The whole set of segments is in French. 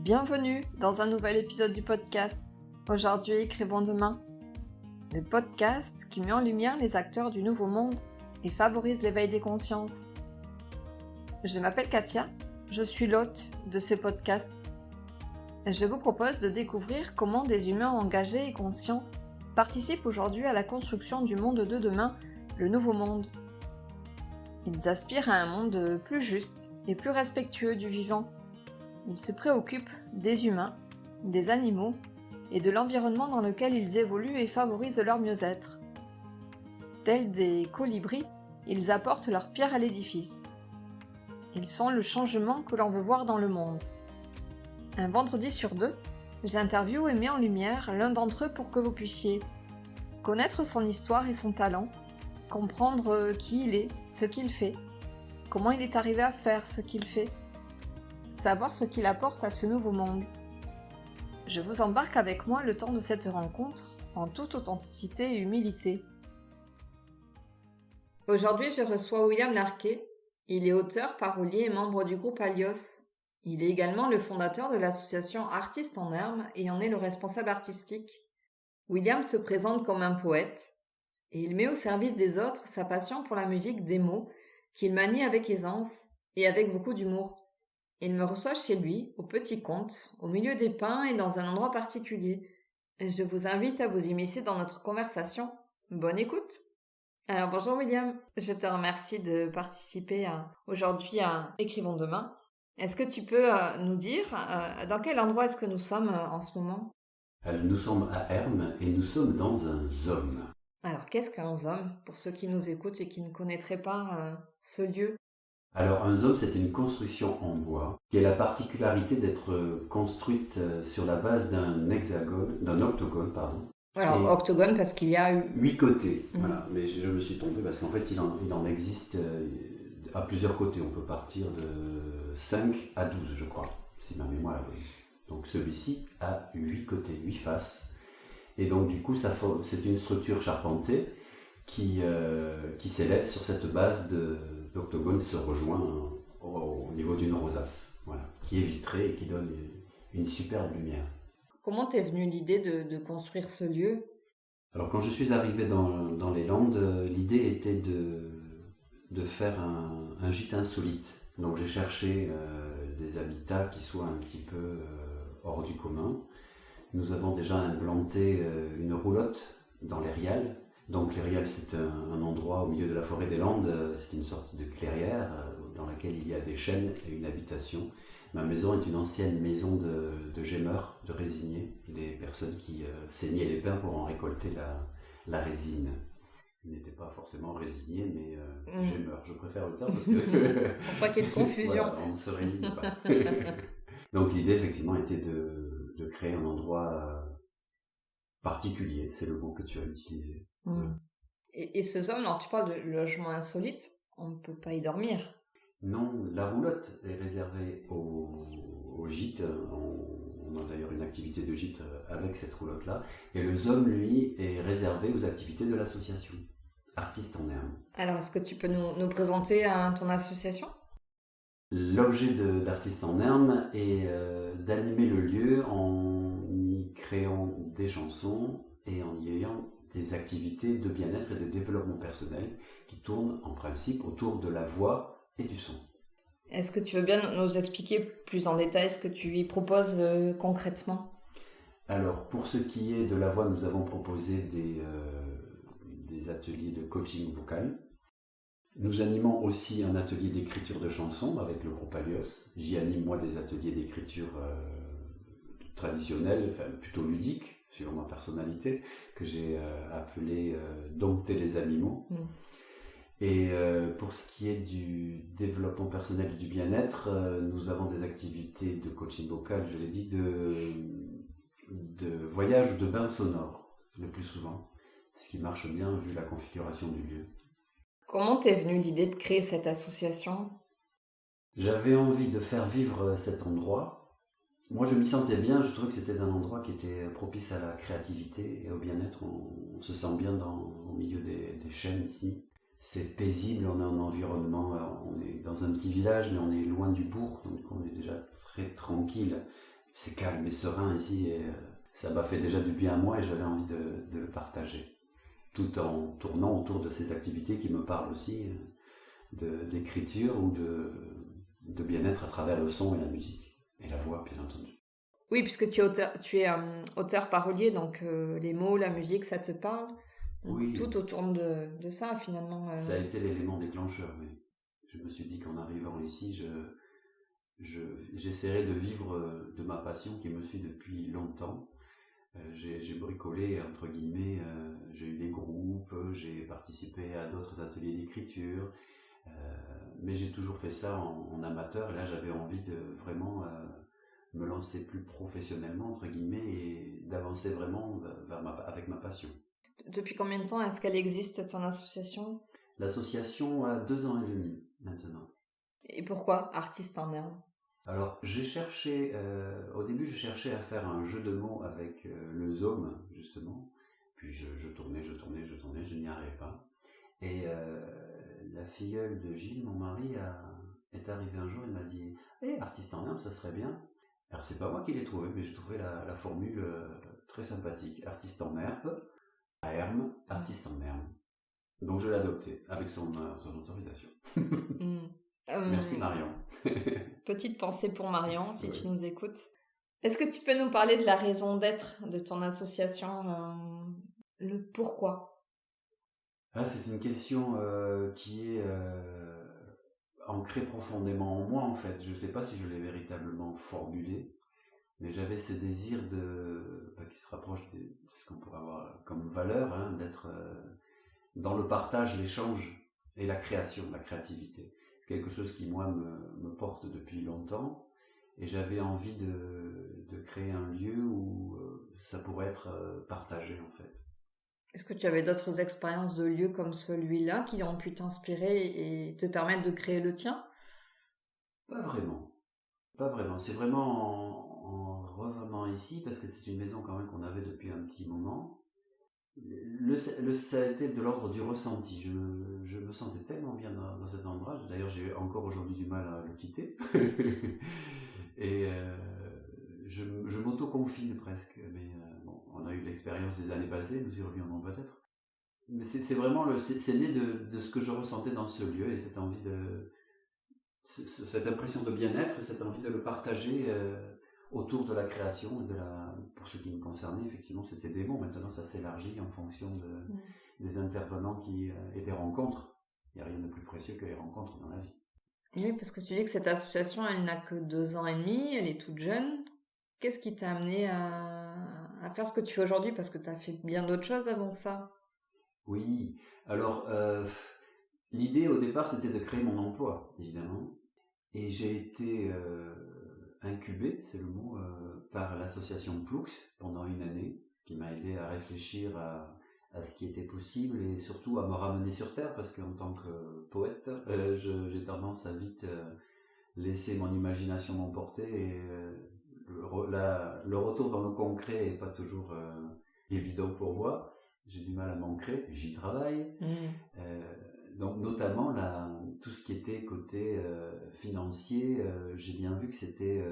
Bienvenue dans un nouvel épisode du podcast. Aujourd'hui, écrivons demain. Le podcast qui met en lumière les acteurs du nouveau monde et favorise l'éveil des consciences. Je m'appelle Katia, je suis l'hôte de ce podcast. Je vous propose de découvrir comment des humains engagés et conscients participent aujourd'hui à la construction du monde de demain, le nouveau monde. Ils aspirent à un monde plus juste et plus respectueux du vivant. Ils se préoccupent des humains, des animaux et de l'environnement dans lequel ils évoluent et favorisent leur mieux-être. Tels des colibris, ils apportent leur pierre à l'édifice. Ils sont le changement que l'on veut voir dans le monde. Un vendredi sur deux, j'interviewe et mets en lumière l'un d'entre eux pour que vous puissiez connaître son histoire et son talent, comprendre qui il est, ce qu'il fait, comment il est arrivé à faire ce qu'il fait, savoir ce qu'il apporte à ce nouveau monde. Je vous embarque avec moi le temps de cette rencontre, en toute authenticité et humilité. Aujourd'hui, je reçois William Larquet. Il est auteur, parolier et membre du groupe Alios. Il est également le fondateur de l'association Artistes en Herbe et en est le responsable artistique. William se présente comme un poète et il met au service des autres sa passion pour la musique des mots qu'il manie avec aisance et avec beaucoup d'humour. Il me reçoit chez lui, au Petit Comte, au milieu des pins et dans un endroit particulier. Je vous invite à vous immiscer dans notre conversation. Bonne écoute! Alors bonjour William, je te remercie de participer aujourd'hui à Écrivons demain. Est-ce que tu peux nous dire dans quel endroit est-ce que nous sommes en ce moment? Nous sommes à Hermes et nous sommes dans un ZOM. Alors qu'est-ce qu'un ZOM pour ceux qui nous écoutent et qui ne connaîtraient pas ce lieu? Alors un ZOM, c'est une construction en bois qui a la particularité d'être construite sur la base d'un octogone. Alors octogone parce qu'il y a 8 côtés. Voilà. Mais je me suis trompé parce qu'en fait il en existe à plusieurs côtés. On peut partir de 5 à 12 je crois, si ma mémoire est bonne. Donc celui-ci a 8 côtés, 8 faces. Et donc du coup c'est une structure charpentée qui s'élève sur cette base d'octogone, se rejoint au niveau d'une rosace, voilà, qui est vitrée et qui donne une superbe lumière. Comment t'es venue l'idée de construire ce lieu? Alors quand je suis arrivé dans les Landes, l'idée était de faire un gîte insolite. Donc j'ai cherché des habitats qui soient un petit peu hors du commun. Nous avons déjà implanté une roulotte dans les Riales. Donc les Riales, c'est un endroit au milieu de la forêt des Landes, c'est une sorte de clairière dans laquelle il y a des chênes et une habitation. Ma maison est une ancienne maison de gémeurs, de résiniers, des personnes qui saignaient les pins pour en récolter la résine. Ils n'étaient pas forcément résiniers, mais gémeurs, je préfère le terme parce que... Pour pas qu'il y ait de confusion. Voilà, on ne se résigne pas. Donc l'idée effectivement était de créer un endroit particulier, c'est le mot que tu as utilisé. Et ce ZOM, alors tu parles de logement insolite, on ne peut pas y dormir. Non, la roulotte est réservée au gîte. On a d'ailleurs une activité de gîte avec cette roulotte-là. Et le ZOM, lui, est réservé aux activités de l'association Artistes en Herbe. Alors, est-ce que tu peux nous présenter ton association? L'objet d'Artistes en Herbe est d'animer le lieu en y créant des chansons et en y ayant des activités de bien-être et de développement personnel qui tournent en principe autour de la voix et du son. Est-ce que tu veux bien nous expliquer plus en détail ce que tu y proposes concrètement? Alors, pour ce qui est de la voix, nous avons proposé des ateliers de coaching vocal. Nous animons aussi un atelier d'écriture de chansons avec le groupe Alios. J'y anime moi des ateliers d'écriture traditionnels, enfin plutôt ludiques, suivant ma personnalité, que j'ai appelé dompter les animaux. Et pour ce qui est du développement personnel et du bien-être, nous avons des activités de coaching vocal, je l'ai dit, de voyage ou de bain sonore, le plus souvent, ce qui marche bien vu la configuration du lieu. Comment t'es venue l'idée de créer cette association? J'avais envie de faire vivre cet endroit. Moi, je m'y sentais bien, je trouvais que c'était un endroit qui était propice à la créativité et au bien-être. On se sent bien au milieu des chênes ici. C'est paisible, on a un environnement, on est dans un petit village, mais on est loin du bourg, donc on est déjà très tranquille. c'est calme et serein ici et ça m'a fait déjà du bien à moi et j'avais envie de le partager. Tout en tournant autour de ces activités qui me parlent aussi, d'écriture ou de bien-être à travers le son et la musique. Et la voix, bien entendu. Oui, puisque tu es auteur parolier, donc les mots, la musique, ça te parle. Donc, oui. Tout autour de ça, finalement. Ça a été l'élément déclencheur, oui. Je me suis dit qu'en arrivant ici, j'essaierai de vivre de ma passion qui me suit depuis longtemps. J'ai bricolé, entre guillemets, j'ai eu des groupes, j'ai participé à d'autres ateliers d'écriture, mais j'ai toujours fait ça en amateur. Et là, j'avais envie de vraiment me lancer plus professionnellement, entre guillemets, et d'avancer vraiment avec ma passion. Depuis combien de temps est-ce qu'elle existe, ton association ? L'association a 2 ans et demi maintenant. Et pourquoi Artiste en herbe ? Alors, j'ai cherché, au début, je cherchais à faire un jeu de mots avec le Zome, justement. Puis je tournais, je n'y arrivais pas. Et la filleule de Gilles, mon mari, est arrivée un jour, il m'a dit « Hey, artiste en herbe, ça serait bien ». Alors, c'est pas moi qui l'ai trouvé, mais j'ai trouvé la formule très sympathique. Artiste en herbe, à herbe, artiste en herbe. Donc, je l'ai adopté, avec son autorisation. Merci Marion. Petite pensée pour Marion, si oui. Tu nous écoutes. Est-ce que tu peux nous parler de la raison d'être de ton association, le pourquoi ? C'est une question qui est ancrée profondément en moi en fait. Je ne sais pas si je l'ai véritablement formulée, mais j'avais ce désir qui se rapproche de ce qu'on pourrait avoir comme valeur, d'être dans le partage, l'échange et la création, la créativité. C'est quelque chose qui moi me porte depuis longtemps et j'avais envie de créer un lieu où ça pourrait être partagé en fait. Est-ce que tu avais d'autres expériences de lieux comme celui-là qui ont pu t'inspirer et te permettre de créer le tien ? Pas vraiment. C'est vraiment en revenant ici, parce que c'est une maison quand même qu'on avait depuis un petit moment. Ça a été de l'ordre du ressenti. Je me sentais tellement bien dans cet endroit. D'ailleurs, j'ai encore aujourd'hui du mal à le quitter. Et je m'auto-confine presque. Mais bon, on a eu l'expérience des années passées, nous y reviendrons peut-être. Mais c'est vraiment c'est né de ce que je ressentais dans ce lieu et cette envie cette impression de bien-être, cette envie de le partager autour de la création et pour ce qui me concernait, effectivement, c'était des mots. Maintenant, ça s'élargit en fonction des intervenants et des rencontres. Il n'y a rien de plus précieux que les rencontres dans la vie. Oui, parce que tu dis que cette association, elle n'a que 2 ans et demi, elle est toute jeune. Qu'est-ce qui t'a amené à faire ce que tu fais aujourd'hui ? Parce que tu as fait bien d'autres choses avant ça. Oui, alors l'idée au départ, c'était de créer mon emploi, évidemment. Et j'ai été incubé, c'est le mot, par l'association Ploux pendant une année, qui m'a aidé à réfléchir à ce qui était possible et surtout à me ramener sur terre, parce qu'en tant que poète, j'ai tendance à vite laisser mon imagination m'emporter et le retour dans le concret est pas toujours évident pour moi. J'ai du mal à m'ancrer, j'y travaille. Donc notamment tout ce qui était côté financier, j'ai bien vu que c'était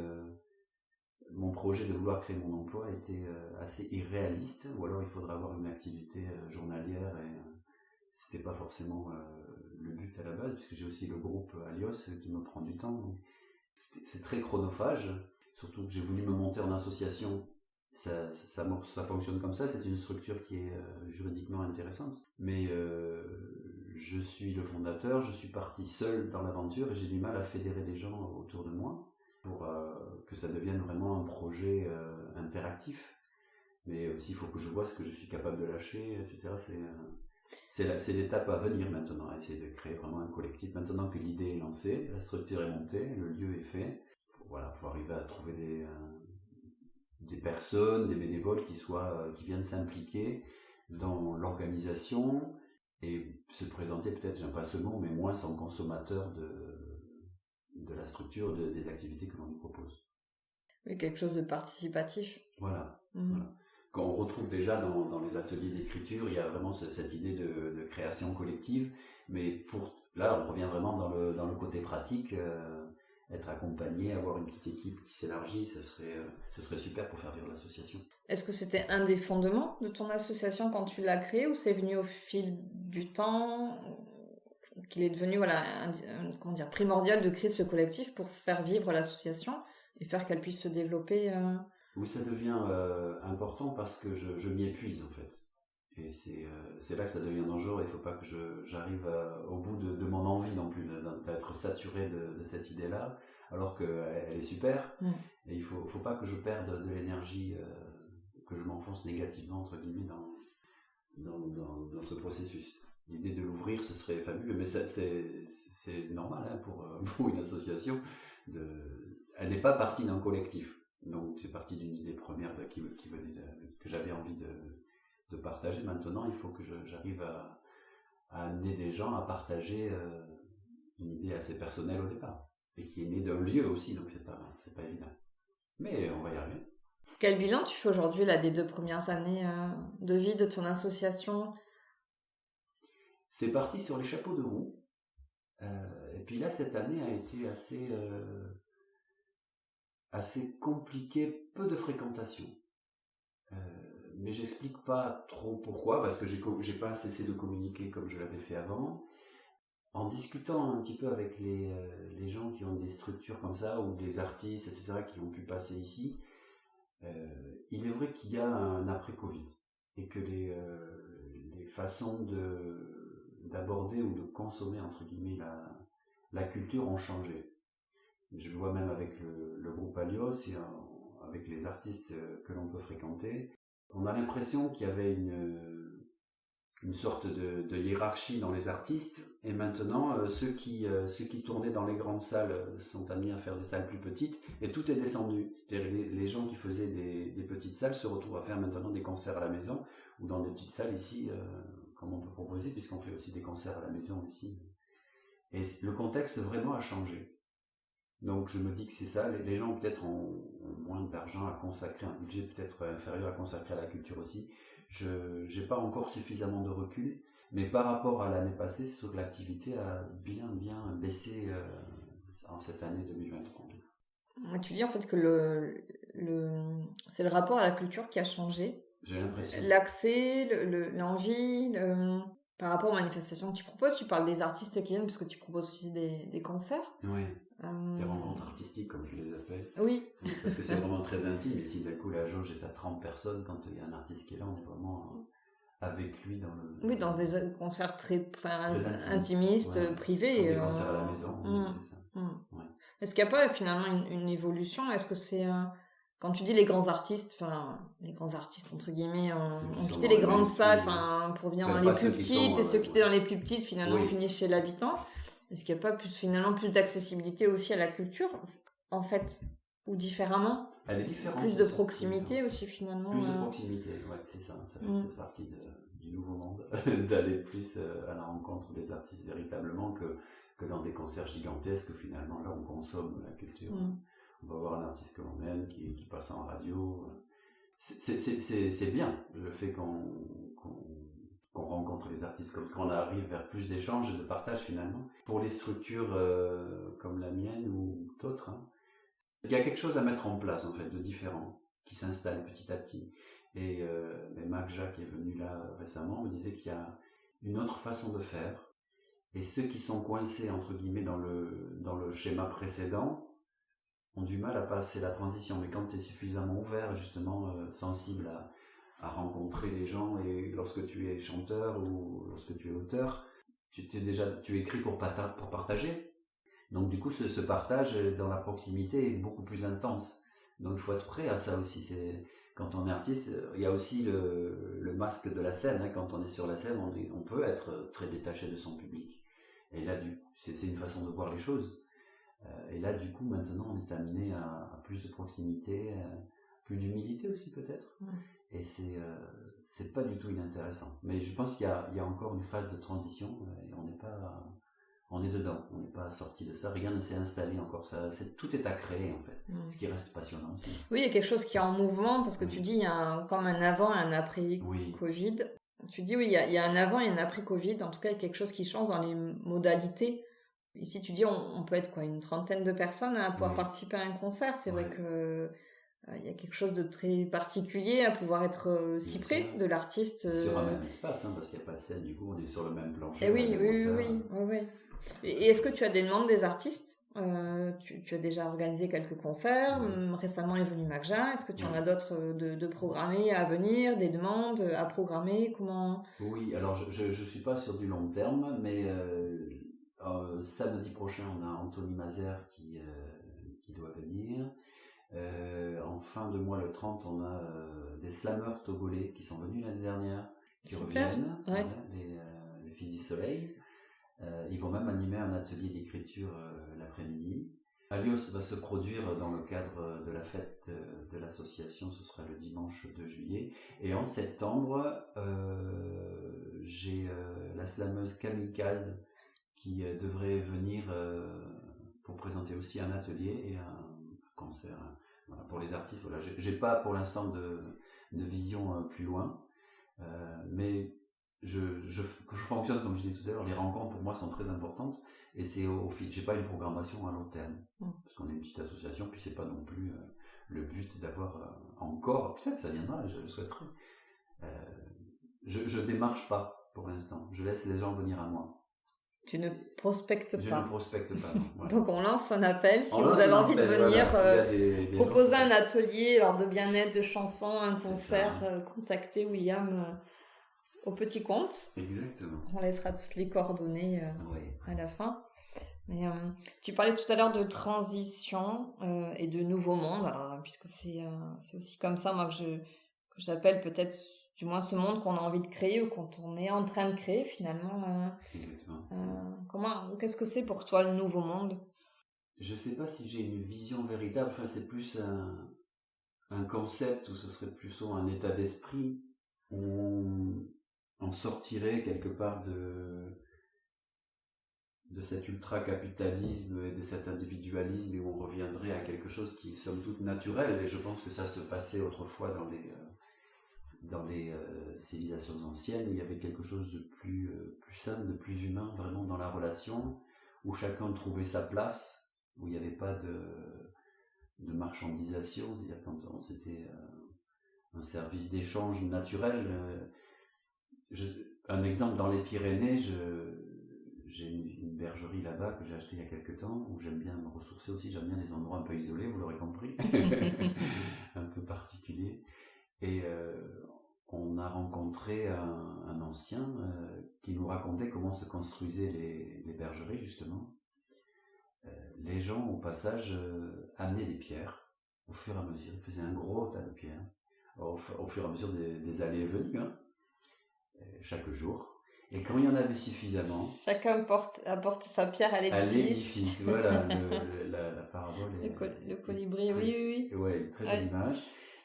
mon projet de vouloir créer mon emploi était assez irréaliste, ou alors il faudrait avoir une activité journalière et c'était pas forcément le but à la base, puisque j'ai aussi le groupe Alios qui me prend du temps. Donc c'est très chronophage, surtout que j'ai voulu me monter en association. Ça fonctionne comme ça, c'est une structure qui est juridiquement intéressante. Mais je suis le fondateur, je suis parti seul dans l'aventure et j'ai du mal à fédérer des gens autour de moi pour que ça devienne vraiment un projet interactif. Mais aussi, il faut que je vois ce que je suis capable de lâcher, etc. C'est l'étape à venir maintenant, essayer de créer vraiment un collectif. Maintenant que l'idée est lancée, la structure est montée, le lieu est fait, faut arriver à trouver des personnes, des bénévoles qui viennent s'impliquer dans l'organisation et se présenter, peut-être, j'aime pas ce mot, mais moins en consommateur de la structure, des activités que l'on nous propose. Oui, quelque chose de participatif. Voilà. Voilà. Quand on retrouve déjà dans les ateliers d'écriture, il y a vraiment cette idée de création collective, mais là, on revient vraiment dans le côté pratique, être accompagné, avoir une petite équipe qui s'élargit, ce serait super pour faire vivre l'association. Est-ce que c'était un des fondements de ton association quand tu l'as créée, ou c'est venu au fil du temps qu'il est devenu primordial de créer ce collectif pour faire vivre l'association et faire qu'elle puisse se développer Oui, ça devient important parce que je m'y épuise en fait. Et c'est là que ça devient dangereux. Il ne faut pas que j'arrive au bout de mon envie non plus, d'être saturé de cette idée-là, alors qu'elle est super. Et il ne faut pas que je perde de l'énergie, que je m'enfonce négativement, entre guillemets, dans ce processus. L'idée de l'ouvrir, ce serait fabuleux, mais c'est normal hein, pour une association. Elle n'est pas partie d'un collectif. Donc c'est parti d'une idée première qui venait que j'avais envie de partager. Maintenant, il faut que j'arrive à amener des gens à partager une idée assez personnelle au départ, et qui est née d'un lieu aussi, donc c'est pas évident. Mais on va y arriver. Quel bilan tu fais aujourd'hui là, des 2 premières années de vie de ton association? C'est parti sur les chapeaux de roue. Et puis là, cette année a été assez compliquée, peu de fréquentation. Mais j'explique pas trop pourquoi, parce que j'ai pas cessé de communiquer comme je l'avais fait avant. En discutant un petit peu avec les gens qui ont des structures comme ça, ou des artistes, etc., qui ont pu passer ici, il est vrai qu'il y a un après-Covid, et que les façons d'aborder ou de consommer, entre guillemets, la culture ont changé. Je le vois même avec le groupe Alios et avec les artistes que l'on peut fréquenter. On a l'impression qu'il y avait une sorte de hiérarchie dans les artistes, et maintenant ceux qui tournaient dans les grandes salles sont amenés à faire des salles plus petites, et tout est descendu. C'est-à-dire les gens qui faisaient des petites salles se retrouvent à faire maintenant des concerts à la maison, ou dans des petites salles ici, comme on peut proposer, puisqu'on fait aussi des concerts à la maison ici. Et le contexte vraiment a changé. Donc je me dis que c'est ça, les gens peut-être ont moins d'argent à consacrer, un budget peut-être inférieur à consacrer à la culture aussi. Je n'ai pas encore suffisamment de recul, mais par rapport à l'année passée, c'est sûr que l'activité a bien baissé en cette année 2023. Tu dis en fait que c'est le rapport à la culture qui a changé. J'ai l'impression. L'accès, l'envie, par rapport aux manifestations que tu proposes, tu parles des artistes qui viennent parce que tu proposes aussi des concerts. Oui, des rencontres artistiques comme je les appelle. Oui. Parce que c'est vraiment très intime, et si d'un coup la jauge est à 30 personnes, quand il y a un artiste qui est là, on est vraiment avec lui dans le... Oui, dans des concerts très intimistes, ouais. Privés. Des concerts à la maison, c'est ça. Ouais. Est-ce qu'il n'y a pas finalement une évolution? Est-ce que c'est... Quand tu dis les grands artistes entre guillemets, ont quitté les grandes salles pour venir dans les plus petites, et ceux qui étaient dans les plus petites finalement finissent chez l'habitant. Est-ce qu'il n'y a pas finalement plus d'accessibilité aussi à la culture, en fait, ou différemment? Elle est différente. Plus de proximité aussi finalement. Plus de proximité, ouais, c'est ça. Ça fait peut-être partie du nouveau monde, d'aller plus à la rencontre des artistes véritablement que dans des concerts gigantesques, finalement là on consomme la culture. On va voir un artiste que l'on aime, qui passe en radio. C'est bien, le fait qu'on rencontre les artistes, qu'on arrive vers plus d'échanges et de partage finalement. Pour les structures comme la mienne ou d'autres, il y a quelque chose à mettre en place en fait, de différent, qui s'installe petit à petit. Et Marc Jacques est venu là récemment, me disait qu'il y a une autre façon de faire. Et ceux qui sont coincés, entre guillemets, dans le schéma précédent, ont du mal à passer la transition. Mais quand tu es suffisamment ouvert, justement, sensible à rencontrer les gens, et lorsque tu es chanteur ou lorsque tu es auteur, tu écris pour partager. Donc du coup, ce partage dans la proximité est beaucoup plus intense. Donc il faut être prêt à ça aussi. Quand on est artiste, il y a aussi le masque de la scène. Quand on est sur la scène, on peut être très détaché de son public. Et là, c'est une façon de voir les choses. Et là, du coup, maintenant, on est amené à plus de proximité, plus d'humilité aussi peut-être. Et c'est pas du tout inintéressant. Mais je pense qu'il y a encore une phase de transition, et on est dedans, on n'est pas sorti de ça, rien ne s'est installé encore, tout est à créer en fait, ce qui reste passionnant aussi. Oui, il y a quelque chose qui est en mouvement, parce que tu dis il y a comme un avant et un après Covid. Tu dis oui, il y a un avant et un après Covid, en tout cas il y a quelque chose qui change dans les modalités Ici, tu dis, on peut être une trentaine de personnes à pouvoir participer à un concert. C'est vrai que il y a quelque chose de très particulier à pouvoir être si près de l'artiste. Sur un même espace, parce qu'il n'y a pas de scène, du coup, on est sur le même plancher. Et oui. Et est-ce que tu as des demandes des artistes? Tu as déjà organisé quelques concerts. Récemment est venu Magja. Est-ce que tu en as d'autres de programmés à venir, des demandes à programmer? Comment? Oui, alors je suis pas sur du long terme, mais samedi prochain, on a Anthony Mazer qui doit venir. En fin de mois, le 30, on a des slammeurs togolais qui sont venus l'année dernière, qui reviennent, les Fils du Soleil. Ils vont même animer un atelier d'écriture l'après-midi. Alios va se produire dans le cadre de la fête de l'association, ce sera le dimanche 2 juillet. Et en septembre, j'ai la slameuse Kamikaze qui devrait venir pour présenter aussi un atelier et un concert. Voilà, pour les artistes, voilà, j'ai pas pour l'instant de vision plus loin, mais je fonctionne comme je disais tout à l'heure. Les rencontres pour moi sont très importantes et c'est au fil. J'ai pas une programmation à long terme parce qu'on est une petite association, puis c'est pas non plus le but d'avoir encore. Peut-être ça viendra, je le souhaiterais. Je démarche pas pour l'instant. Je laisse les gens venir à moi. Tu ne prospectes pas. Je ne prospecte pas, non. Voilà. Donc on lance un appel si vous avez envie de venir proposer un atelier de bien-être, de chansons, un concert, contactez William au petit compte. Exactement. On laissera toutes les coordonnées à la fin. Mais tu parlais tout à l'heure de transition et de nouveau monde, puisque c'est aussi comme ça moi que j'appelle peut-être du moins ce monde qu'on a envie de créer ou qu'on est en train de créer finalement. Qu'est-ce que c'est pour toi le nouveau monde? Je sais pas si j'ai une vision véritable. Enfin, c'est plus un concept, ou ce serait plutôt un état d'esprit où on sortirait quelque part de cet ultra-capitalisme et de cet individualisme, et où on reviendrait à quelque chose qui est somme toute naturel. Et je pense que ça se passait autrefois dans les civilisations anciennes. Il y avait quelque chose de plus simple, de plus humain, vraiment dans la relation, où chacun trouvait sa place, où il n'y avait pas de marchandisation, c'est-à-dire quand c'était un service d'échange naturel. Un exemple, dans les Pyrénées, j'ai une bergerie là-bas que j'ai achetée il y a quelques temps, où j'aime bien me ressourcer aussi. J'aime bien les endroits un peu isolés, vous l'aurez compris, un peu particuliers. Et on a rencontré un ancien qui nous racontait comment se construisaient les bergeries, justement. Les gens, au passage, amenaient des pierres au fur et à mesure. Ils faisaient un gros tas de pierres au fur et à mesure des allées et venues, chaque jour. Et quand il y en avait suffisamment... Chacun apporte sa pierre à l'édifice. À l'édifice, voilà, la parabole. Le colibri, oui. Ouais, très belle image.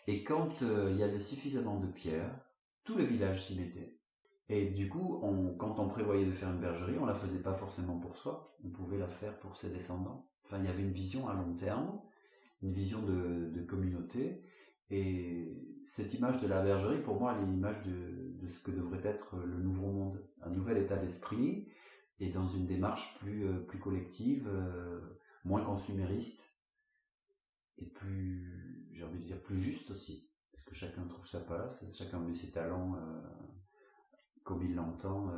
Et quand il y avait suffisamment de pierres, tout le village s'y mettait. Et du coup, quand on prévoyait de faire une bergerie, on la faisait pas forcément pour soi, on pouvait la faire pour ses descendants. Enfin, il y avait une vision à long terme, une vision de communauté. Et cette image de la bergerie, pour moi, elle est l'image de ce que devrait être le nouveau monde, un nouvel état d'esprit, et dans une démarche plus collective, moins consumériste, et plus, j'ai envie de dire, plus juste aussi, parce que chacun trouve sa place, chacun met ses talents comme il l'entend,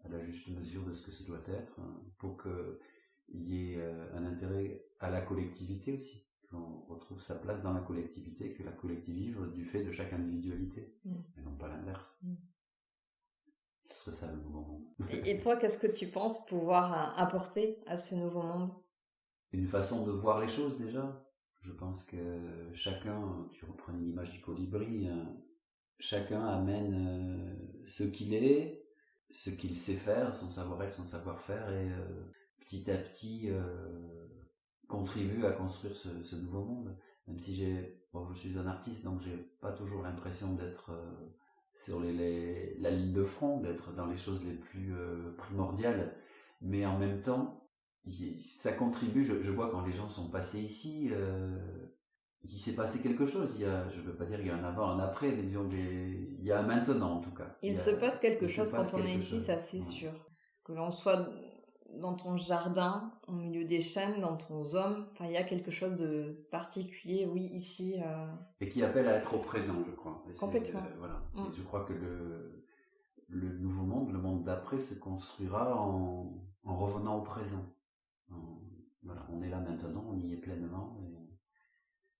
à la juste mesure de ce que ce doit être, pour qu'il y ait un intérêt à la collectivité aussi, qu'on retrouve sa place dans la collectivité, que la collectivité vive du fait de chaque individualité, et non pas l'inverse. Ce serait ça le nouveau monde. Et toi, qu'est-ce que tu penses pouvoir apporter à ce nouveau monde? Une façon de voir les choses déjà. Je pense que chacun, tu reprends l'image du colibri, chacun amène ce qu'il est, ce qu'il sait faire, son savoir-être, son savoir-faire, et petit à petit contribue à construire ce nouveau monde. Même si je suis un artiste, donc j'ai pas toujours l'impression d'être sur la ligne de front, d'être dans les choses les plus primordiales, mais en même temps, ça contribue. Je vois quand les gens sont passés ici, il s'est passé quelque chose. Je ne veux pas dire qu'il y a un avant, un après, mais disons il y a un maintenant en tout cas. Il se passe quelque chose quand on est ici, ça c'est sûr. Que l'on soit dans ton jardin, au milieu des chênes, dans ton zone, enfin, il y a quelque chose de particulier, oui, ici. Et qui appelle à être au présent, je crois. Et Complètement. Voilà. Et je crois que le nouveau monde, le monde d'après, se construira en revenant au présent. Voilà, on est là maintenant, on y est pleinement. Et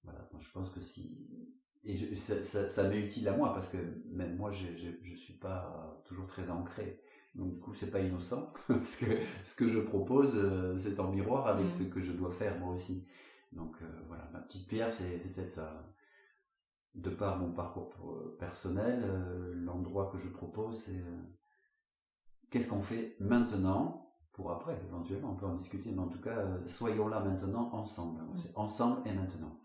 voilà, moi, je pense que ça m'est utile à moi parce que même moi, je suis pas toujours très ancré. Donc du coup, c'est pas innocent parce que ce que je propose, c'est en miroir avec ce que je dois faire moi aussi. Donc voilà, ma petite pierre, c'est peut-être ça. De par mon parcours personnel, l'endroit que je propose, c'est qu'est-ce qu'on fait maintenant pour après, éventuellement, on peut en discuter, mais en tout cas, soyons là maintenant ensemble. C'est ensemble et maintenant.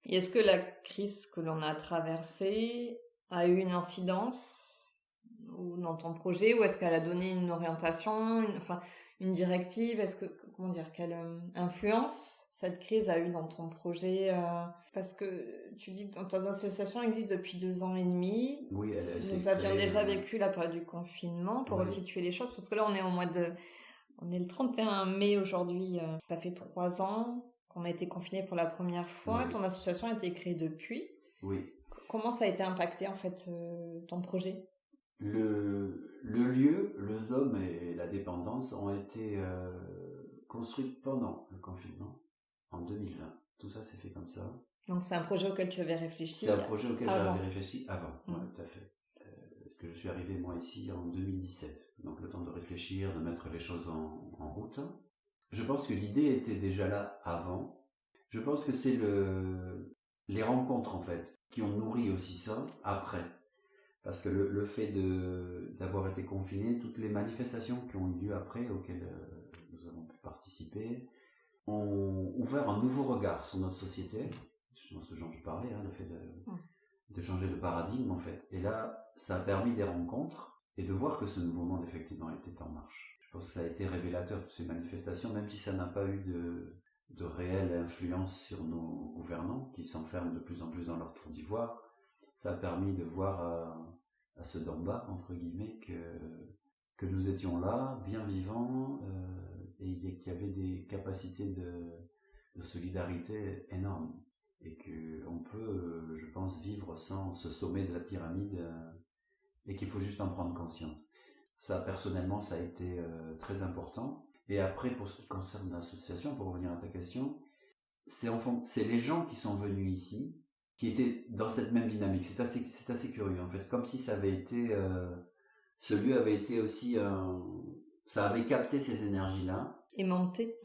Et est-ce que la crise que l'on a traversée a eu une incidence dans ton projet, ou est-ce qu'elle a donné une orientation, une directive? Est-ce que, comment dire, quelle influence cette crise a eu dans ton projet? Parce que tu dis que ton association existe depuis 2 ans et demi. Oui, nous avions déjà vécu la période du confinement, pour resituer les choses, parce que là on est on est le 31 mai aujourd'hui. Ça fait 3 ans qu'on a été confinés pour la première fois. Oui. Ton association a été créée depuis. Oui. Comment ça a été impacté en fait ton projet? Le lieu, le ZOM et la dépendance ont été construits pendant le confinement en 2020. Tout ça s'est fait comme ça. Donc c'est un projet auquel tu avais réfléchi? C'est un projet auquel j'avais réfléchi avant, ouais, tout à fait. Parce que je suis arrivé moi ici en 2017. Donc le temps de réfléchir, de mettre les choses en route. Je pense que l'idée était déjà là avant. Je pense que c'est les rencontres en fait qui ont nourri aussi ça après. Parce que le fait d'avoir été confiné, toutes les manifestations qui ont eu lieu après, auxquelles nous avons pu participer, ont ouvert un nouveau regard sur notre société. Dans ce genre je parlais, le fait de changer de paradigme en fait. Et là, ça a permis des rencontres et de voir que ce nouveau monde effectivement était en marche. Je pense que ça a été révélateur de ces manifestations, même si ça n'a pas eu de réelle influence sur nos gouvernants qui s'enferment de plus en plus dans leur tour d'ivoire. Ça a permis de voir à ceux d'en bas, entre guillemets, que nous étions là, bien vivants, et qu'il y avait des capacités de solidarité énormes. Et qu'on peut, je pense, vivre sans ce sommet de la pyramide, et qu'il faut juste en prendre conscience. Ça, personnellement, ça a été très important. Et après, pour ce qui concerne l'association, pour revenir à ta question, c'est les gens qui sont venus ici, qui étaient dans cette même dynamique. C'est assez curieux, en fait. Comme si ça avait été... ce lieu avait été aussi... ça avait capté ces énergies-là. Aimanté,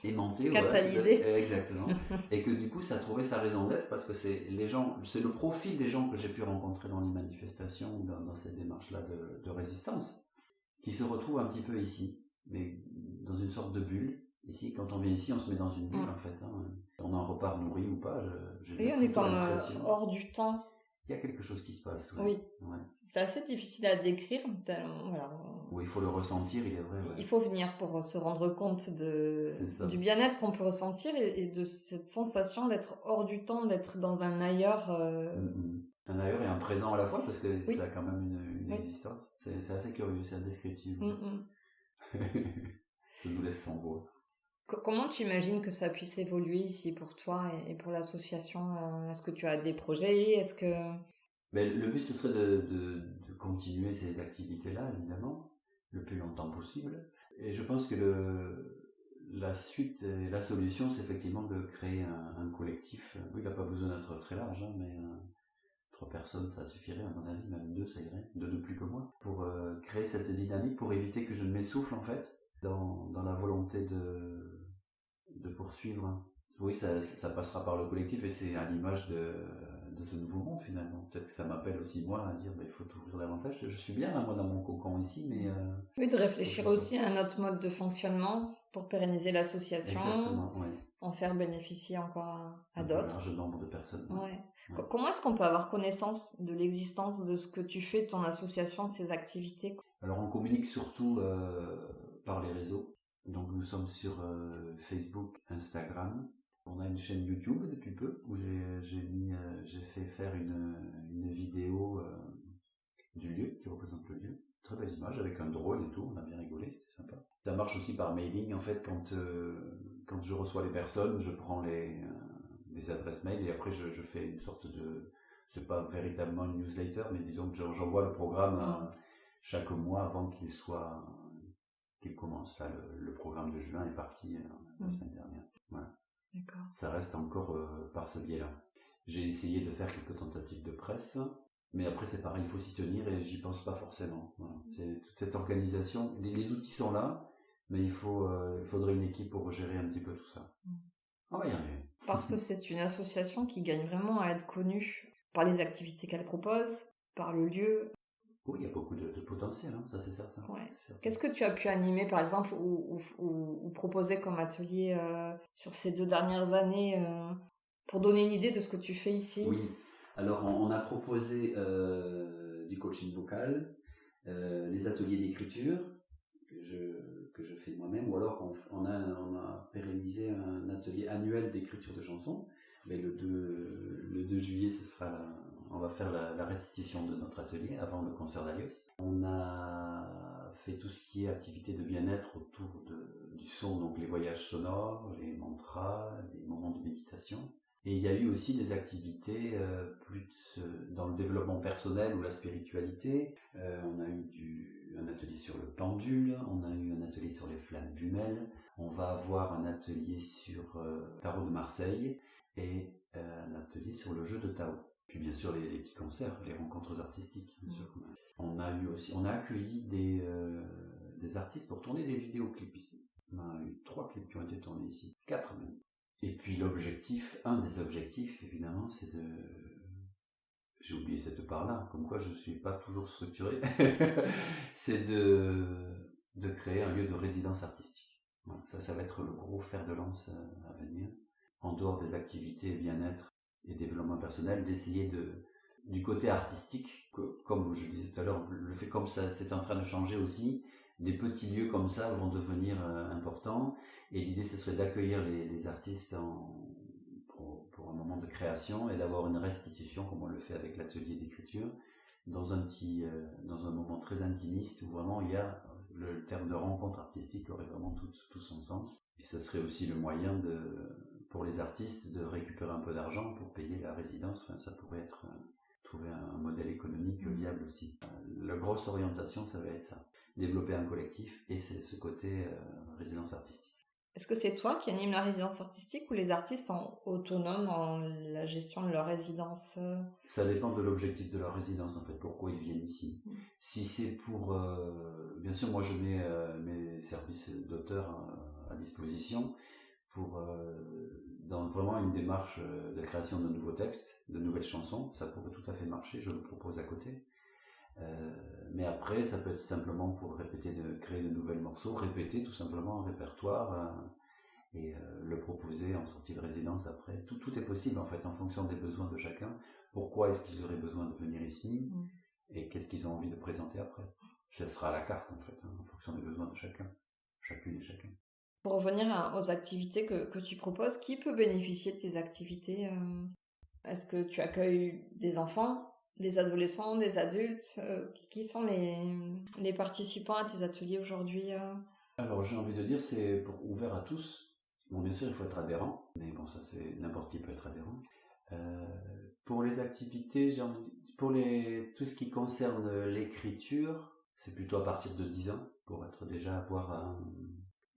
catalysé. Voilà, exactement. Et que du coup, ça a trouvé sa raison d'être parce que c'est le profil des gens que j'ai pu rencontrer dans les manifestations, dans cette démarche-là de résistance, qui se retrouvent un petit peu ici, mais dans une sorte de bulle. Ici, quand on vient ici, on se met dans une bulle, en fait. On en repart nourri ou pas. Oui, on est comme hors du temps. Il y a quelque chose qui se passe. Oui. Ouais. C'est assez difficile à décrire. Voilà. Oui, il faut le ressentir, il est vrai. Ouais. Il faut venir pour se rendre compte du bien-être qu'on peut ressentir et de cette sensation d'être hors du temps, d'être dans un ailleurs. Un ailleurs et un présent à la fois, parce que ça a quand même une existence. C'est assez curieux, c'est indescriptible. Ça nous laisse sans voix. Comment tu imagines que ça puisse évoluer ici pour toi et pour l'association? Est-ce que tu as des projets? Est-ce que... Le but, ce serait de continuer ces activités-là, évidemment, le plus longtemps possible. Et je pense que la suite et la solution, c'est effectivement de créer un collectif. Oui, il n'a pas besoin d'être très large, mais 3 personnes, ça suffirait, à mon avis, même 2, ça irait, 2 de plus que moi, pour créer cette dynamique, pour éviter que je ne m'essouffle, en fait, dans la volonté de poursuivre. Oui, ça passera par le collectif et c'est à l'image de ce nouveau monde finalement. Peut-être que ça m'appelle aussi moi à dire il faut t'ouvrir davantage. Je suis bien là moi dans mon cocon ici, mais... Oui, de réfléchir aussi à un autre mode de fonctionnement pour pérenniser l'association. Exactement, oui. En faire bénéficier encore à d'autres. Un large nombre de personnes. Ouais. Comment est-ce qu'on peut avoir connaissance de l'existence de ce que tu fais, de ton association, de ses activités? Alors on communique surtout par les réseaux. Donc nous sommes sur Facebook, Instagram. On a une chaîne YouTube depuis peu où j'ai fait faire une vidéo du lieu qui représente le lieu. très belles images avec un drone et tout, on a bien rigolé, c'était sympa. Ça marche aussi par mailing en fait, quand je reçois les personnes, je prends les adresses mail et après je fais une sorte de, c'est pas véritablement une newsletter, mais disons que j'envoie le programme chaque mois avant qu'il commence. Là, le programme de juin est parti la semaine dernière. Voilà. D'accord. Ça reste encore par ce biais-là. J'ai essayé de faire quelques tentatives de presse, mais après c'est pareil, il faut s'y tenir et j'y pense pas forcément. Voilà. C'est toute cette organisation, les outils sont là, mais il faudrait une équipe pour gérer un petit peu tout ça. On va y arriver. Parce que c'est une association qui gagne vraiment à être connue par les activités qu'elle propose, par le lieu. Oui, il y a beaucoup de potentiel, ça c'est certain. Ouais. C'est certain. Qu'est-ce que tu as pu animer par exemple ou proposer comme atelier sur ces 2 dernières années pour donner une idée de ce que tu fais ici? Oui, alors on a proposé du coaching vocal, les ateliers d'écriture que je fais moi-même, ou alors on a pérennisé un atelier annuel d'écriture de chansons. Mais le 2 juillet, on va faire la restitution de notre atelier avant le concert d'Alios. On a fait tout ce qui est activité de bien-être autour du son, donc les voyages sonores, les mantras, les moments de méditation. Et il y a eu aussi des activités plus dans le développement personnel ou la spiritualité. On a eu un atelier sur le pendule, on a eu un atelier sur les flammes jumelles, on va avoir un atelier sur Tarot de Marseille et un atelier sur le jeu de Tao. Puis bien sûr les petits concerts, les rencontres artistiques. Bien sûr. On a accueilli des artistes pour tourner des vidéoclips ici. On a eu 3 clips qui ont été tournés ici, 4 même. Et puis un des objectifs, évidemment, c'est j'ai oublié cette part-là, comme quoi je ne suis pas toujours structuré, c'est de créer un lieu de résidence artistique. Voilà, ça va être le gros fer de lance à venir. En dehors des activités bien-être et développement personnel, d'essayer du côté artistique, comme je disais tout à l'heure, le fait comme ça, c'est en train de changer aussi. Des petits lieux comme ça vont devenir importants et l'idée ce serait d'accueillir les artistes pour un moment de création et d'avoir une restitution comme on le fait avec l'atelier d'écriture dans un moment très intimiste où vraiment il y a le terme de rencontre artistique aurait vraiment tout son sens et ce serait aussi le moyen pour les artistes de récupérer un peu d'argent pour payer la résidence. Enfin, ça pourrait être trouver un modèle économique viable aussi. La grosse orientation, ça va être ça. Développer un collectif et c'est ce côté résidence artistique. Est-ce que c'est toi qui anime la résidence artistique ou les artistes sont autonomes dans la gestion de leur résidence? Ça dépend de l'objectif de leur résidence en fait, pourquoi ils viennent ici. Si c'est pour... bien sûr, moi je mets mes services d'auteur à disposition pour dans vraiment une démarche de création de nouveaux textes, de nouvelles chansons, ça pourrait tout à fait marcher, je le propose à côté. Mais après, ça peut être simplement pour créer de nouvelles morceaux, répéter tout simplement un répertoire et le proposer en sortie de résidence après. Tout est possible en fait en fonction des besoins de chacun. Pourquoi est-ce qu'ils auraient besoin de venir ici et qu'est-ce qu'ils ont envie de présenter après. Ça sera à la carte en fait, en fonction des besoins de chacun, chacune et chacun. Pour revenir aux activités que tu proposes, qui peut bénéficier de tes activités? Est-ce que tu accueilles des enfants, des adolescents, des adultes? Qui sont les participants à tes ateliers aujourd'hui? Alors j'ai envie de dire c'est ouvert à tous. Bon bien sûr il faut être adhérent, mais bon ça c'est n'importe qui peut être adhérent. Pour les activités, pour tout ce qui concerne l'écriture, c'est plutôt à partir de 10 ans pour avoir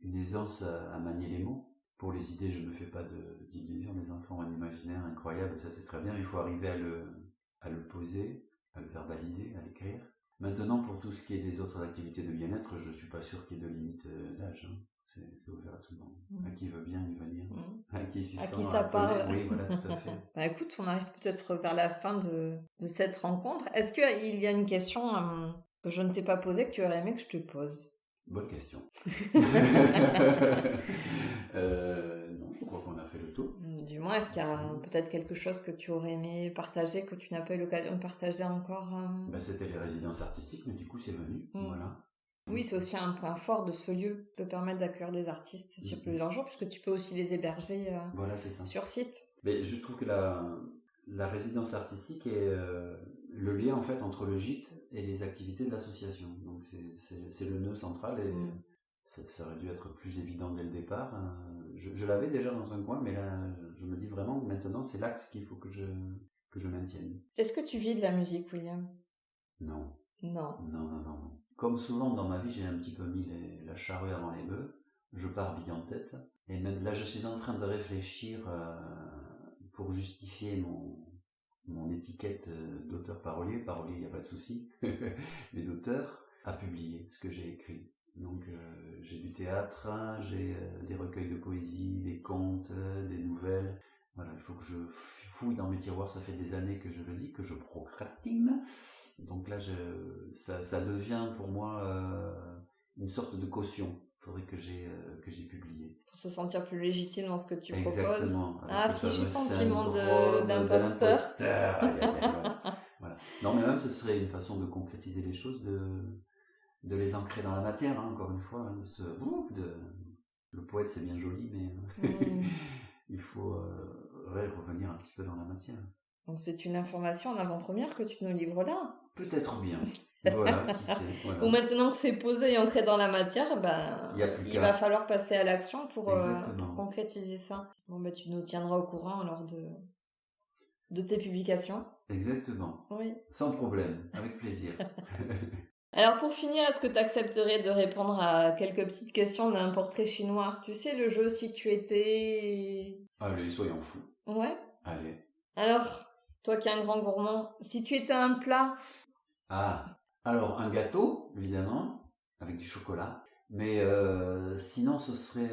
une aisance à manier les mots. Pour les idées, je ne me fais pas d'illusions. Les enfants ont un imaginaire incroyable, ça c'est très bien. Il faut arriver à le poser, à le verbaliser, à l'écrire. Maintenant, pour tout ce qui est des autres activités de bien-être, je suis pas sûr qu'il y ait de limite d'âge. C'est ouvert à tout le monde. À qui veut bien y venir. À qui s'y sent. À qui ça parle. Oui, voilà, tout à fait. Bah écoute, on arrive peut-être vers la fin de cette rencontre. Est-ce qu'il y a une question que je ne t'ai pas posée que tu aurais aimé que je te pose? Bonne question. Non, je crois qu'on a fait le tour. Du moins, est-ce qu'il y a peut-être quelque chose que tu aurais aimé partager, que tu n'as pas eu l'occasion de partager encore? C'était les résidences artistiques, mais du coup, c'est venu. Voilà. Oui, c'est aussi un point fort de ce lieu, peut permettre d'accueillir des artistes sur plusieurs jours, puisque tu peux aussi les héberger voilà, c'est ça. sur site. Mais je trouve que la résidence artistique le lien en fait entre le gîte et les activités de l'association. Donc c'est le nœud central et ça aurait dû être plus évident dès le départ. Je l'avais déjà dans un coin, mais là je me dis vraiment que maintenant c'est l'axe qu'il faut que je maintienne. Est-ce que tu vis de la musique, William? Non. Non. Non. Comme souvent dans ma vie, j'ai un petit peu mis la charrue avant les bœufs. Je pars bille en tête. Et même là, je suis en train de réfléchir pour justifier mon étiquette d'auteur parolier. Parolier, il n'y a pas de souci. Mais d'auteur, à publier ce que j'ai écrit. Donc j'ai du théâtre, j'ai des recueils de poésie, des contes, des nouvelles. Voilà, il faut que je fouille dans mes tiroirs. Ça fait des années que je le dis, que je procrastine. Donc là, ça devient pour moi une sorte de caution. Il faudrait que j'ai publié. Pour se sentir plus légitime dans ce que tu Exactement, proposes. Ah, fichu sentiment d'imposteur. d'imposteur. Voilà. Non, mais même ce serait une façon de concrétiser les choses, de les ancrer dans la matière, hein, encore une fois. Hein, le poète, c'est bien joli, mais il faut revenir un petit peu dans la matière. Donc c'est une information en avant-première que tu nous livres là. Peut-être bien. Voilà, qui sait. Voilà. Ou maintenant que c'est posé et ancré dans la matière, il va falloir passer à l'action pour concrétiser ça. Bon, tu nous tiendras au courant lors de tes publications. Exactement. Oui. Sans problème, avec plaisir. Alors pour finir, est-ce que tu accepterais de répondre à quelques petites questions d'un portrait chinois? Tu sais, le jeu Si tu étais... Allez, soyons fous. Ouais. Allez. Alors, toi qui es un grand gourmand, si tu étais un plat... Ah, alors un gâteau, évidemment, avec du chocolat. Mais sinon, ce serait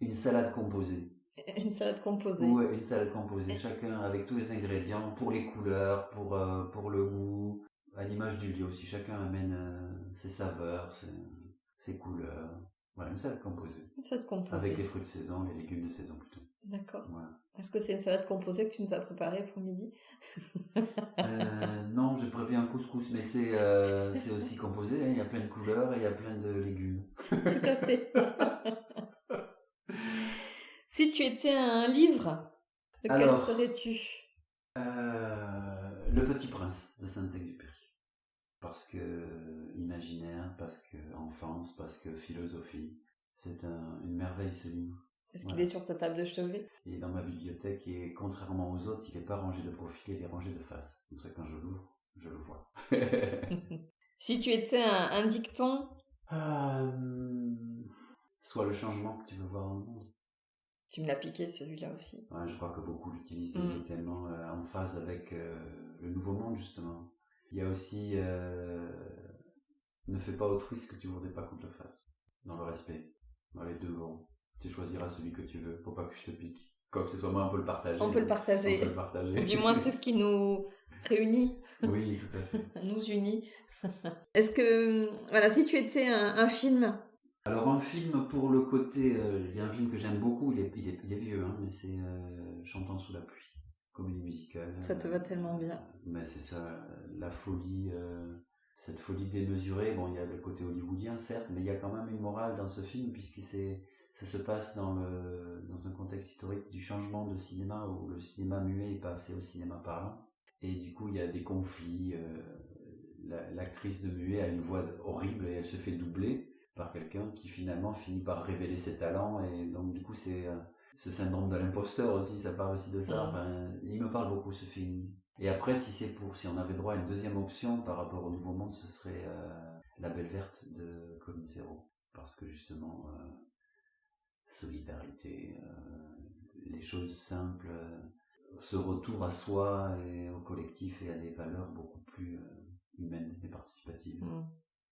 une salade composée. Une salade composée. Ouais, une salade composée. Chacun avec tous les ingrédients, pour les couleurs, pour le goût. À l'image du lieu aussi, chacun amène ses saveurs, ses couleurs. Voilà, une salade composée. Une salade composée. Avec les fruits de saison, les légumes de saison plutôt. D'accord. Voilà. Est-ce que c'est une salade composée que tu nous as préparée pour midi? Non, j'ai prévu un couscous, mais c'est aussi composé, hein, il y a plein de couleurs et il y a plein de légumes. Tout à fait. Si tu étais un livre, lequel serais-tu? Le Petit Prince de Saint-Exupéry. Parce que imaginaire, parce que enfance, parce que philosophie. C'est une merveille ce livre. Est-ce qu'il est sur ta table de chevet? Il est dans ma bibliothèque et contrairement aux autres, il n'est pas rangé de profil, il est rangé de face. Comme ça, quand je l'ouvre, je le vois. Si tu étais un dicton? Soit le changement que tu veux voir dans le monde. Tu me l'as piqué celui-là aussi. Ouais, je crois que beaucoup l'utilisent, mais il est tellement en phase avec le nouveau monde justement. Il y a aussi ne fais pas autrui ce que tu voudrais pas qu'on te fasse. Dans le respect, dans les devoirs. Tu choisiras celui que tu veux, pour pas que je te pique. Quoi que ce soit, moi on peut le partager. On peut le partager. Du moins c'est ce qui nous réunit. Oui, tout à fait. Nous unit. Est-ce que, voilà, si tu étais un film? Alors un film pour le côté, il y a un film que j'aime beaucoup, il est vieux, hein, mais c'est Chantons sous la pluie, comédie musicale. Ça te va tellement bien. Mais c'est ça, la folie, cette folie démesurée. Bon, il y a le côté hollywoodien certes, mais il y a quand même une morale dans ce film puisque ça se passe dans un contexte historique du changement de cinéma où le cinéma muet est passé au cinéma parlant. Et du coup, il y a des conflits. L'actrice de muet a une voix horrible et elle se fait doubler par quelqu'un qui finalement finit par révéler ses talents. Et donc, du coup, c'est ce syndrome de l'imposteur aussi, ça parle aussi de ça. Enfin, il me parle beaucoup ce film. Et après, si on avait droit à une deuxième option par rapport au Nouveau Monde, ce serait La Belle Verte de Colin Serrault. Parce que justement, solidarité, les choses simples, ce retour à soi et au collectif et à des valeurs beaucoup plus humaines et participatives.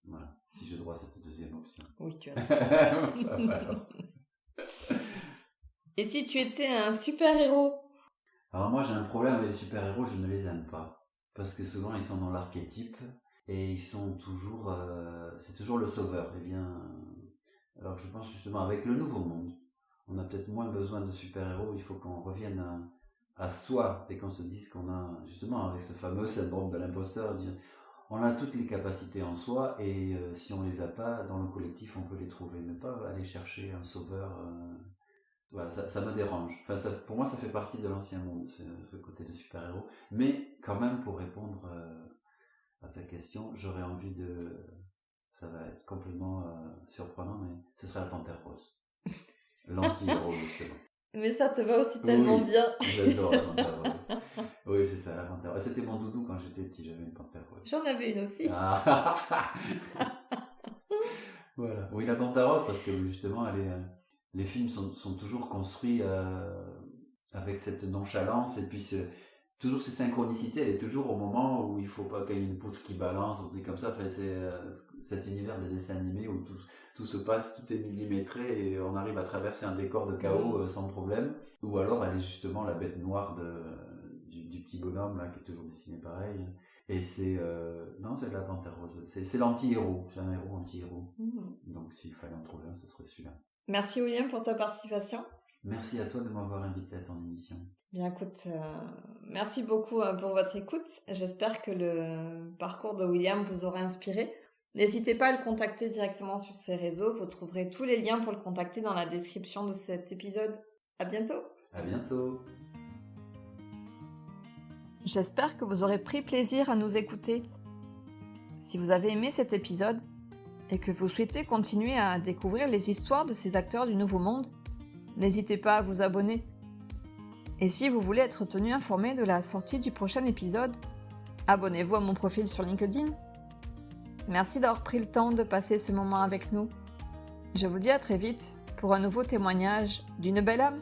Voilà, si j'ai droit à cette deuxième option. Oui, tu as. Ça va alors. Et si tu étais un super-héros? Alors moi j'ai un problème avec les super-héros, je ne les aime pas. Parce que souvent ils sont dans l'archétype et ils sont toujours... c'est toujours le sauveur. Eh bien, alors je pense justement avec le Nouveau Monde, on a peut-être moins besoin de super-héros, il faut qu'on revienne à soi et qu'on se dise qu'on a, justement avec ce fameux syndrome de l'imposteur, dire on a toutes les capacités en soi et si on les a pas, dans le collectif on peut les trouver, mais pas aller chercher un sauveur Voilà, ça me dérange. Enfin, pour moi, ça fait partie de l'ancien monde, ce côté de super-héros. Mais quand même, pour répondre à ta question, j'aurais envie de... Ça va être complètement surprenant, mais ce serait la Panthère Rose. L'anti-héros, justement. Mais ça te va aussi tellement bien. J'adore la Panthère Rose. Oui, c'est ça, la Panthère Rose. C'était mon doudou quand j'étais petit, j'avais une Panthère Rose. J'en avais une aussi. Ah. Voilà. Oui, la Panthère Rose, parce que justement, les films sont toujours construits avec cette nonchalance, et puis toujours ces synchronicités, elle est toujours au moment où il faut pas qu'il y ait une poutre qui balance, ou des comme ça. Enfin, c'est cet univers des dessins animés où tout se passe, tout est millimétré, et on arrive à traverser un décor de chaos sans problème. Ou alors, elle est justement la bête noire du petit bonhomme là, qui est toujours dessiné pareil. Et c'est non, c'est la Panthère Rose. C'est l'anti-héros. C'est un héros anti-héros. Donc s'il fallait en trouver un, ce serait celui-là. Merci William pour ta participation. Merci à toi de m'avoir invité à ton émission. Bien écoute, merci beaucoup pour votre écoute. J'espère que le parcours de William vous aura inspiré. N'hésitez pas à le contacter directement sur ses réseaux. Vous trouverez tous les liens pour le contacter dans la description de cet épisode. À bientôt. À bientôt. J'espère que vous aurez pris plaisir à nous écouter. Si vous avez aimé cet épisode et que vous souhaitez continuer à découvrir les histoires de ces acteurs du Nouveau Monde, n'hésitez pas à vous abonner. Et si vous voulez être tenu informé de la sortie du prochain épisode, abonnez-vous à mon profil sur LinkedIn. Merci d'avoir pris le temps de passer ce moment avec nous. Je vous dis à très vite pour un nouveau témoignage d'une belle âme.